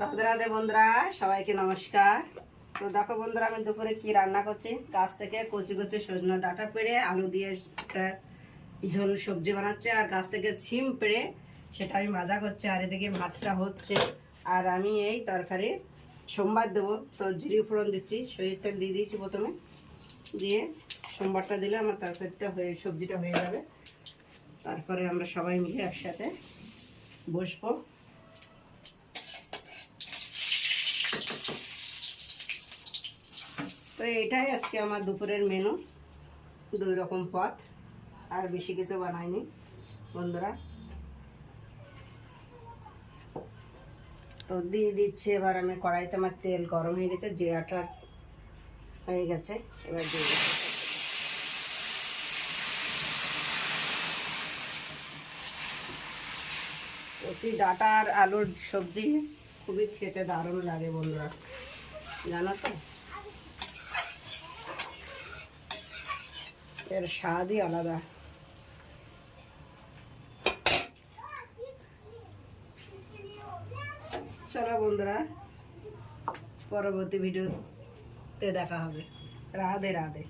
রাধে রাধে বন্ধুরা, সবাইকে নমস্কার। তো দেখো বন্ধুরা, আমি দুপুরে কি রান্না করছি। গাছ থেকে কচি কচি সজনে ডাঁটা পেড়ে আলু দিয়ে একটা ঝোল সবজি বানাচ্ছে, আর গাছ থেকে ছিম পেড়ে সেটা আমি ভাজা করছি, আর এদিকে ভাতটা হচ্ছে। আর আমি এই তরকারি সোমবার দেবো, তো জিরে ফোড়ন দিচ্ছি, সরিষার তেল দিয়ে দিয়েছি প্রথমে, দিয়ে সোমবারটা দিলে আমার তরকারিটা হয়ে সবজিটা হয়ে যাবে। তারপরে আমরা সবাই মিলে একসাথে বসবো। তো এটাই আজকে আমার দুপুরের মেনু, 2 রকম পদ, আর বেশি কিছু বানাইনি বন্ধুরা। তো দিয়ে দিচ্ছি এবার আমি কড়াইতে, আমার তেল গরম হয়ে গেছে, জিরাটা হয়ে গেছে, এবার দিয়ে দিচ্ছি। কচি ডাঁটা আর আলুর সবজি খুবই খেতে দারুণ লাগে বন্ধুরা, জানো তো, এর স্বাদই আলাদা। চলো বন্ধুরা, পরবর্তী ভিডিওতে দেখা হবে। রাধে রাধে।